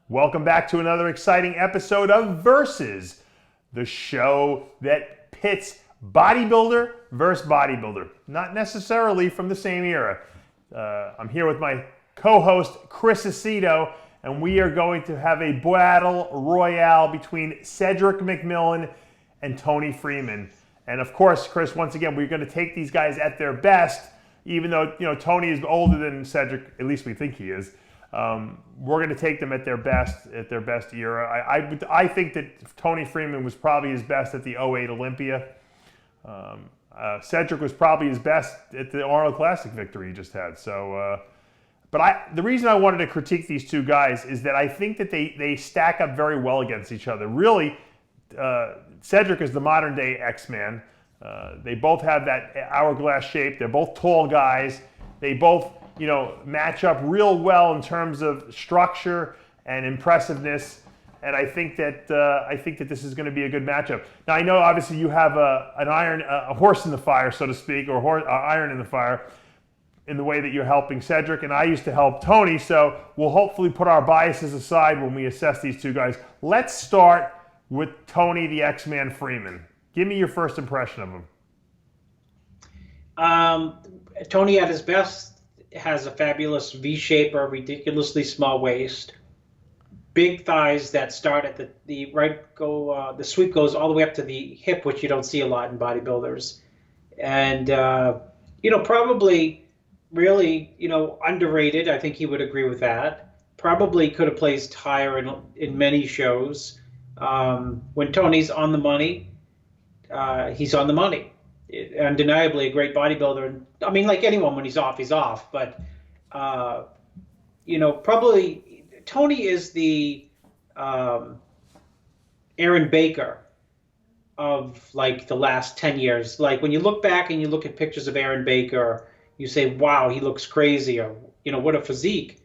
Welcome back to another exciting episode of Versus, the show that pits bodybuilder versus bodybuilder, not necessarily from the same era. I'm here with my co-host Chris Aceto, and we are going to have a battle royale between Cedric McMillan and Toney Freeman. And of course, Chris, once again, we're going to take these guys at their best, even though Toney is older than Cedric, at least we think he is. We're going to take them at their best era. I think that Toney Freeman was probably his best at the '08 Olympia. Cedric was probably his best at the Arnold Classic victory he just had. So, the reason I wanted to critique these two guys is that I think that they stack up very well against each other. Really, Cedric is the modern day X-Man. They both have that hourglass shape. They're both tall guys. They both, match up real well in terms of structure and impressiveness. And I think that this is going to be a good matchup. Now I know obviously you have a horse in the fire, so to speak, or iron in the fire, in the way that you're helping Cedric, and I used to help Toney. So we'll hopefully put our biases aside when we assess these two guys. Let's start with Toney the X-Man Freeman. Give me your first impression of him. Toney at his best has a fabulous V-shape or ridiculously small waist, big thighs that start at the sweep goes all the way up to the hip, which you don't see a lot in bodybuilders, and probably really underrated. I think he would agree with that. Probably could have placed higher in many shows. When Toney's on the money, he's on the money. Undeniably a great bodybuilder. I mean, like anyone, when he's off, he's off. But probably Toney is the Aaron Baker of like the last 10 years. Like when you look back and you look at pictures of Aaron Baker, you say, wow, he looks crazy, or what a physique.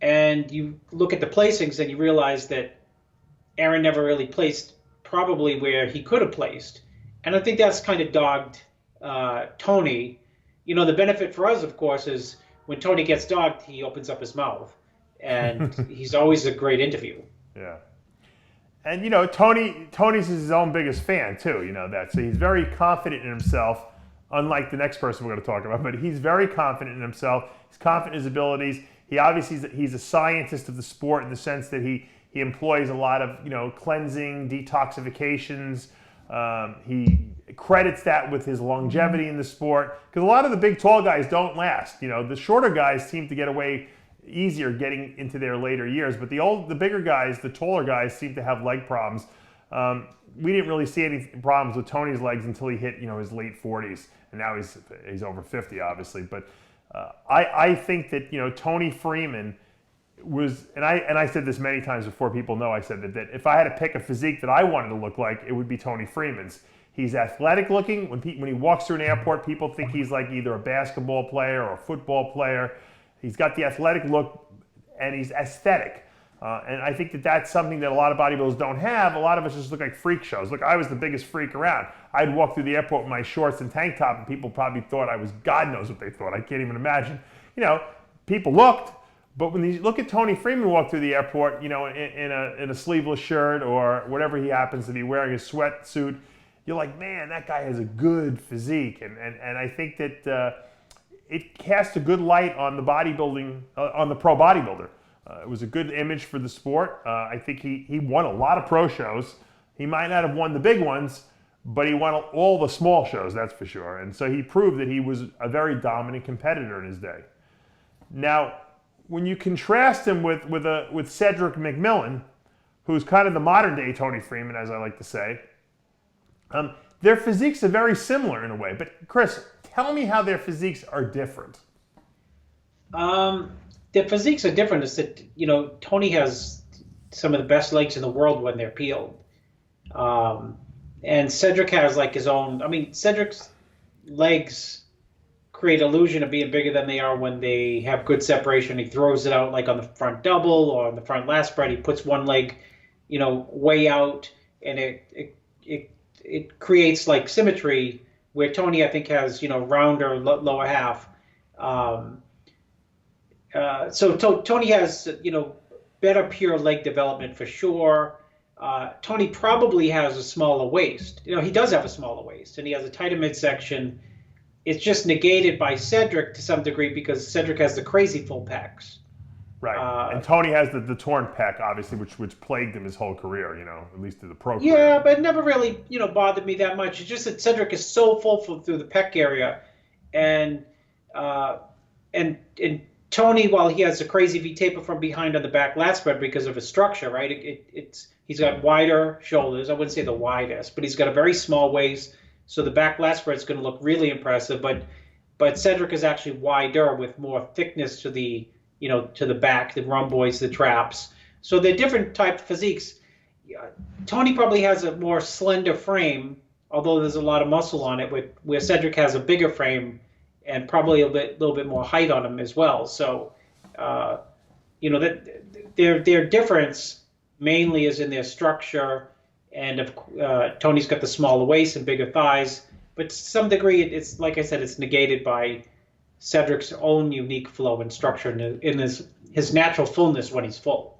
And you look at the placings and you realize that Aaron never really placed probably where he could have placed. And I think that's kind of dogged Toney. The benefit for us, of course, is when Toney gets dogged, he opens up his mouth. And he's always a great interview. Yeah. And, Toney's his own biggest fan, too, that. So he's very confident in himself, unlike the next person we're going to talk about. But he's very confident in himself. He's confident in his abilities. He obviously, he's a scientist of the sport in the sense that he employs a lot of, cleansing, detoxifications. He credits that with his longevity in the sport, because a lot of the big tall guys don't last. The shorter guys seem to get away easier getting into their later years, but the bigger guys, the taller guys, seem to have leg problems. We didn't really see any problems with Toney's legs until he hit his late 40s, and now he's over 50, obviously. But I think that Toney Freeman was, and I said this many times before, people know I said that if I had to pick a physique that I wanted to look like, it would be Toney Freeman's. He's athletic looking. When he walks through an airport, people think he's like either a basketball player or a football player. He's got the athletic look, and he's aesthetic. And I think that that's something that a lot of bodybuilders don't have. A lot of us just look like freak shows. Look, I was the biggest freak around. I'd walk through the airport with my shorts and tank top, and people probably thought I was, God knows what they thought. I can't even imagine. People looked. But when you look at Toney Freeman walk through the airport, in a sleeveless shirt or whatever he happens to be wearing, a sweatsuit, you're like, man, that guy has a good physique. And I think that it casts a good light on the bodybuilding, on the pro bodybuilder. It was a good image for the sport. I think he won a lot of pro shows. He might not have won the big ones, but he won all the small shows, that's for sure. And so he proved that he was a very dominant competitor in his day. Now, when you contrast him with Cedric McMillan, who's kind of the modern day Toney Freeman, as I like to say, their physiques are very similar in a way. But Chris, tell me how their physiques are different. Their physiques are different. Is that Toney has some of the best legs in the world when they're peeled, and Cedric has like his own. I mean, Cedric's legs create illusion of being bigger than they are when they have good separation. He throws it out like on the front double or on the front lat spread. He puts one leg, way out, and it creates like symmetry where Toney, I think, has rounder lower half. So Toney has better pure leg development for sure. Toney probably has a smaller waist. He does have a smaller waist, and he has a tighter midsection. It's just negated by Cedric to some degree because Cedric has the crazy full pecs. Right. And Toney has the torn pec, obviously, which plagued him his whole career, at least through the pro career. Yeah, but it never really, bothered me that much. It's just that Cedric is so full through the pec area. And Toney, while he has a crazy V-taper from behind on the back lat spread because of his structure, right? He's got wider shoulders. I wouldn't say the widest, but he's got a very small waist. So the back lat spread is going to look really impressive. But Cedric is actually wider with more thickness to the back, the rhomboids, the traps. So they're different type physiques. Toney probably has a more slender frame, although there's a lot of muscle on it, where Cedric has a bigger frame and probably a little bit more height on him as well. So, that their difference mainly is in their structure, and Toney's got the smaller waist and bigger thighs. But to some degree, it's like I said, it's negated by Cedric's own unique flow and structure in his natural fullness when he's full.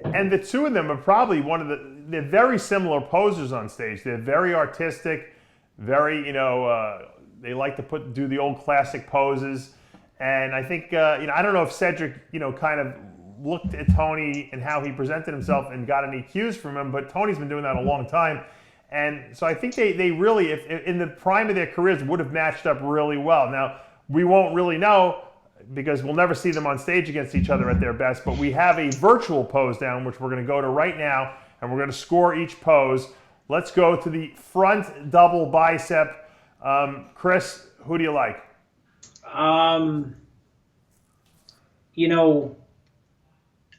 And the two of them are probably they're very similar posers on stage. They're very artistic, very, they like to do the old classic poses. And I think, I don't know if Cedric, kind of looked at Toney and how he presented himself and got any cues from him, but Toney's been doing that a long time. And so I think they really, if in the prime of their careers, would have matched up really well. Now, we won't really know because we'll never see them on stage against each other at their best, but we have a virtual pose down, which we're going to go to right now, and we're going to score each pose. Let's go to the front double bicep. Chris, who do you like?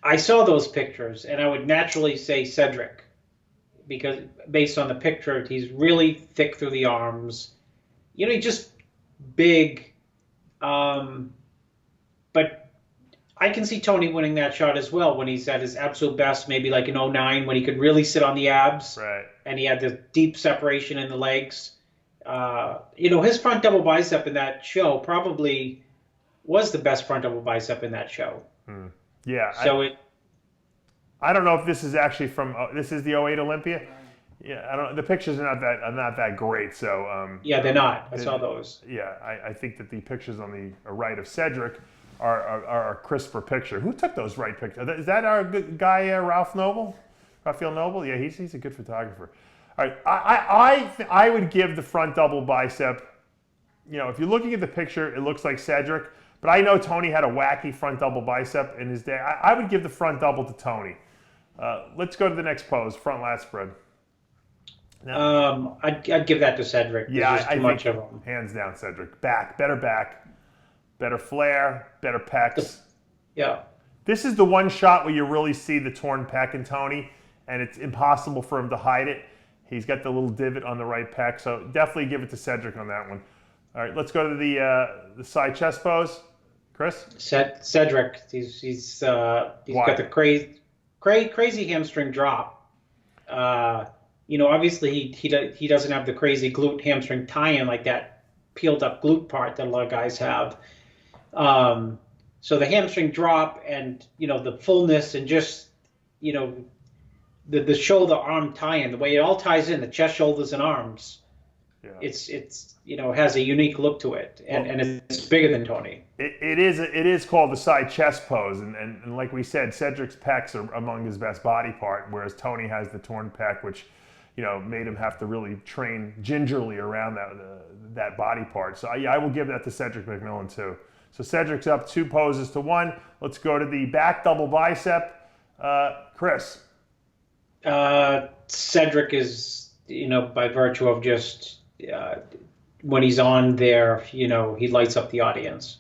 I saw those pictures, and I would naturally say Cedric, because based on the picture, he's really thick through the arms. He's just big. But I can see Toney winning that shot as well when he's at his absolute best, maybe like in 2009 when he could really sit on the abs, right, and he had the deep separation in the legs. His front double bicep in that show probably was the best front double bicep in that show. Yeah. So I don't know if this is actually from this is the '08 Olympia. Yeah, I don't. The pictures are not that great. So yeah, they're not. I saw those. Yeah, I think that the pictures on the right of Cedric are a crisper picture. Who took those right pictures? Is that our good guy Raphael Noble? Yeah, he's a good photographer. All right, I would give the front double bicep. If you're looking at the picture, it looks like Cedric, but I know Toney had a wacky front double bicep in his day. I would give the front double to Toney. Let's go to the next pose, front lat spread. Now, I'd give that to Cedric. Yeah, I think hands down Cedric. Back, better flare, better pecs. Yeah. This is the one shot where you really see the torn pec in Toney, and it's impossible for him to hide it. He's got the little divot on the right pec, so definitely give it to Cedric on that one. All right, let's go to the side chest pose. Chris? Cedric, he's got the crazy hamstring drop. Obviously he doesn't have the crazy glute hamstring tie-in like that peeled up glute part that a lot of guys have. So the hamstring drop and the fullness and just the shoulder arm tie-in, the way it all ties in, the chest, shoulders, and arms. Yeah. It's has a unique look to it, and it's bigger than Toney. It is called the side chest pose, and like we said, Cedric's pecs are among his best body part, whereas Toney has the torn pec, which made him have to really train gingerly around that body part. So yeah, I will give that to Cedric McMillan too. So Cedric's up 2 poses to 1. Let's go to the back double bicep. Chris. Cedric is, by virtue of just when he's on there, he lights up the audience.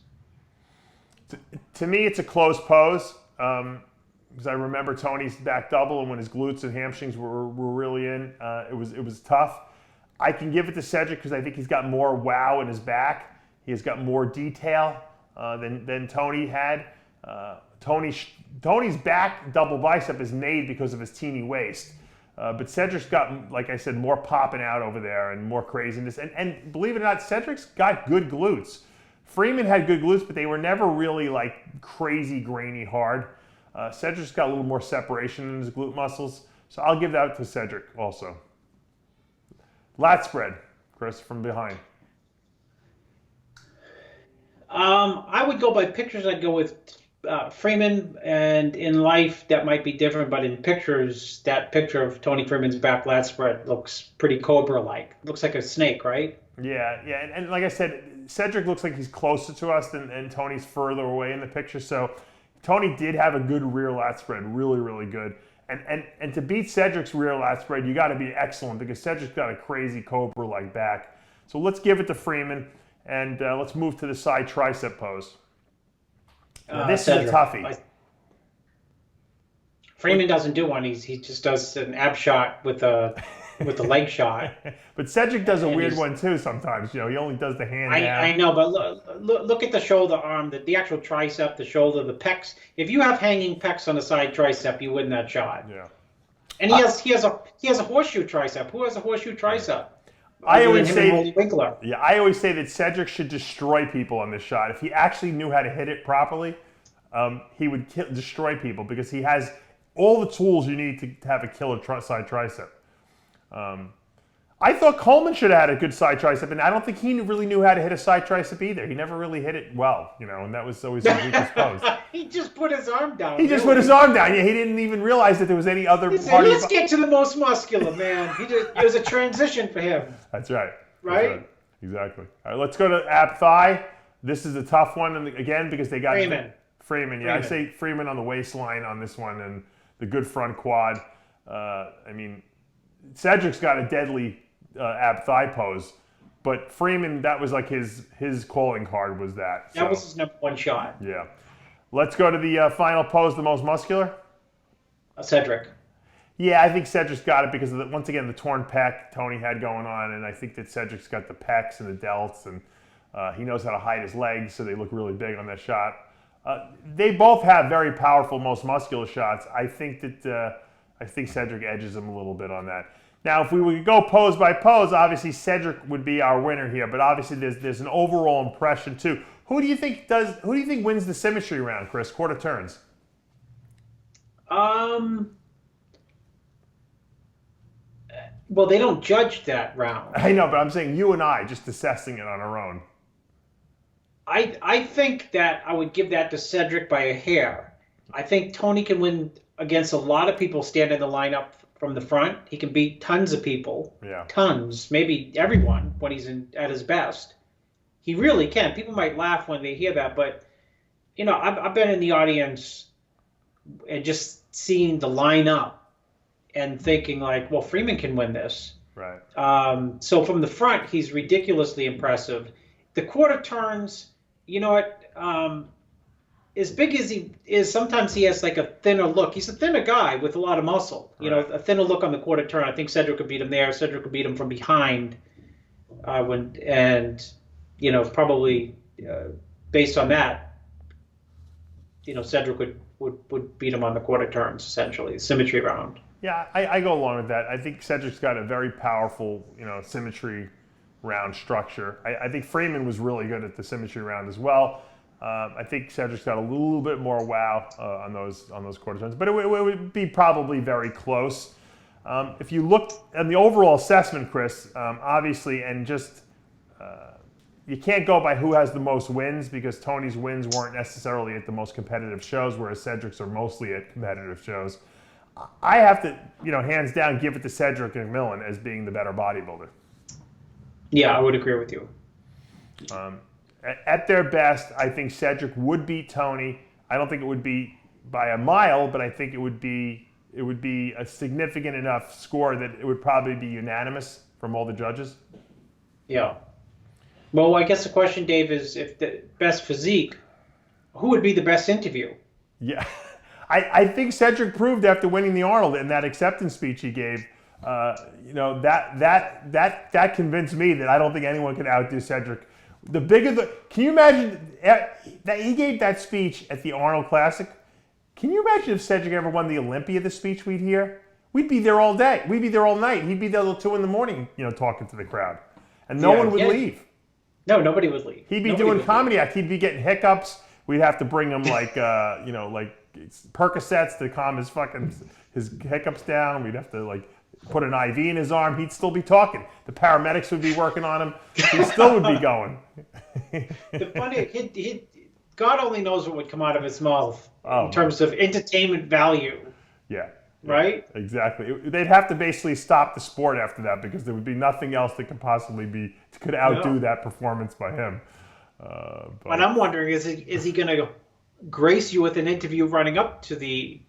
To me, it's a close pose because I remember Toney's back double, and when his glutes and hamstrings were really in, it was tough. I can give it to Cedric because I think he's got more wow in his back. He's got more detail than Toney had. Toney's back double bicep is made because of his teeny waist. But Cedric's got, like I said, more popping out over there and more craziness. And believe it or not, Cedric's got good glutes. Freeman had good glutes, but they were never really like crazy, grainy hard. Cedric's got a little more separation in his glute muscles, so I'll give that to Cedric also. Lat spread, Chris, from behind. I would go by pictures. I'd go with Freeman, and in life that might be different, but in pictures, that picture of Toney Freeman's back lat spread looks pretty Cobra-like. Looks like a snake, right? Yeah, and like I said, Cedric looks like he's closer to us and Tony's further away in the picture. So Toney did have a good rear lat spread, really, really good. And to beat Cedric's rear lat spread, you got to be excellent because Cedric's got a crazy Cobra-like back. So let's give it to Freeman, and let's move to the side tricep pose. Now, this Cedric, is a toughie. Freeman doesn't do one. He just does an ab shot with a leg shot. But Cedric does a weird one too sometimes. You know, he only does the hand down. I know, but look at the shoulder arm, the actual tricep, the shoulder, the pecs. If you have hanging pecs on the side tricep, you win that shot. Yeah. And he has a horseshoe tricep. Who has a horseshoe tricep? I always say that Cedric should destroy people on this shot. If he actually knew how to hit it properly, he would destroy people because he has all the tools you need to have a killer side tricep. I thought Coleman should have had a good side tricep, and I don't think he really knew how to hit a side tricep either. He never really hit it well, you know, and that was always his weakest pose. He just put his arm down. He just put his arm down. Yeah, he didn't even realize that there was any other part. Let's get to the most muscular, man. It was a transition for him. That's right. Right? That's right. Exactly. All right, let's go to ab thigh. This is a tough one, and again, because they got Freeman. Yeah, I say Freeman on the waistline on this one, and the good front quad. I mean, Cedric's got a deadly ab thigh pose, but Freeman, that was like his calling card was that. That was his number one shot. Yeah. Let's go to the final pose, the most muscular. Cedric. Yeah, I think Cedric's got it because of once again the torn pec Toney had going on, and I think that Cedric's got the pecs and the delts, and he knows how to hide his legs, so they look really big on that shot. They both have very powerful, most muscular shots. I think Cedric edges him a little bit on that. Now, if we would go pose by pose, obviously Cedric would be our winner here, but obviously there's an overall impression too. Who do you think wins the symmetry round, Chris? Quarter turns. Well, they don't judge that round. I know, but I'm saying you and I just assessing it on our own. I think that I would give that to Cedric by a hair. I think Toney can win against a lot of people standing in the lineup from the front. He can beat tons of people. Yeah. Tons, maybe everyone when he's at his best. He really can. People might laugh when they hear that, but you know, I've been in the audience and just seeing the lineup and thinking like, well, Freeman can win this. Right. So from the front, he's ridiculously impressive. The quarter turns, you know what? As big as he is, sometimes he has like a thinner look. He's a thinner guy with a lot of muscle. You know, a thinner look on the quarter turn. I think Cedric could beat him there. Cedric could beat him from behind. You know, probably based on that, you know, Cedric would beat him on the quarter turns, essentially, symmetry round. Yeah, I go along with that. I think Cedric's got a very powerful, you know, symmetry round structure. I think Freeman was really good at the symmetry round as well. I think Cedric's got a little bit more wow on those quarter turns, but it would be probably very close. If you look at the overall assessment, Chris, obviously, and just you can't go by who has the most wins because Toney's wins weren't necessarily at the most competitive shows, whereas Cedric's are mostly at competitive shows. I have to, you know, hands down, give it to Cedric McMillan as being the better bodybuilder. Yeah, I would agree with you. At their best, I think Cedric would beat Toney. I don't think it would be by a mile, but I think it would be a significant enough score that it would probably be unanimous from all the judges. Yeah. Well, I guess the question, Dave, is if the best physique, who would be the best interview? Yeah. I think Cedric proved after winning the Arnold in that acceptance speech he gave, you know, that convinced me that I don't think anyone can outdo Cedric. Can you imagine that he gave that speech at the Arnold Classic? Can you imagine if Cedric ever won the Olympia, the speech we'd hear? We'd be there all day. We'd be there all night. He'd be there till 2 a.m, you know, talking to the crowd. And no one would leave. No, nobody would leave. He'd be doing comedy act. He'd be getting hiccups. We'd have to bring him like, you know, like Percocets to calm his hiccups down. We'd have to like put an IV in his arm. He'd still be talking. The paramedics would be working on him. He still would be going. The funny, God only knows what would come out of his mouth in terms of entertainment value. Yeah. Right? Exactly. They'd have to basically stop the sport after that because there would be nothing else that could outdo that performance by him. But I'm wondering, is he going to grace you with an interview running up to the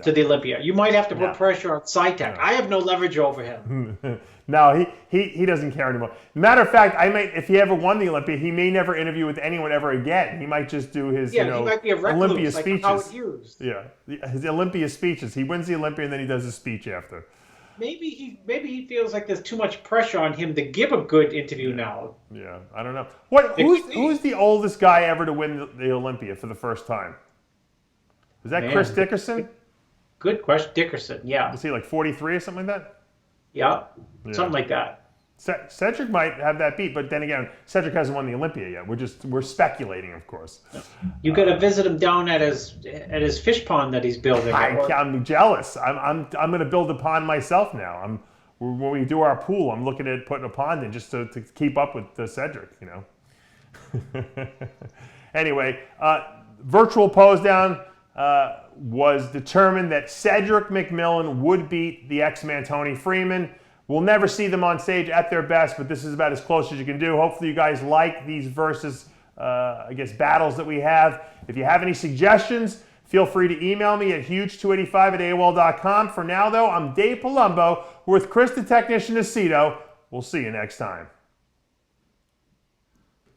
to the Olympia? You might have to put pressure on Cytec. I have no leverage over him. No, he doesn't care anymore. Matter of fact, if he ever won the Olympia, he may never interview with anyone ever again. He might just do his he might be a recluse, Olympia like speeches. Howard Hughes. Yeah, his Olympia speeches. He wins the Olympia and then he does his speech after. Maybe he feels like there's too much pressure on him to give a good interview now. Yeah, I don't know. Who's the oldest guy ever to win the Olympia for the first time? Is that Chris Dickerson? Good question, Dickerson. Yeah. Is he like 43 or something like that? Yeah, something like that. Cedric might have that beat, but then again, Cedric hasn't won the Olympia yet. We're speculating, of course. You got to visit him down at his fish pond that he's building. I'm jealous. I'm going to build a pond myself now. When we do our pool, I'm looking at putting a pond in just to keep up with Cedric. Anyway, virtual pose down. Was determined that Cedric McMillan would beat the X-Man Toney Freeman. We'll never see them on stage at their best, but this is about as close as you can do. Hopefully you guys like these versus, battles that we have. If you have any suggestions, feel free to email me at huge285@AOL.com. For now, though, I'm Dave Palumbo with Chris the Technician Aceto. We'll see you next time.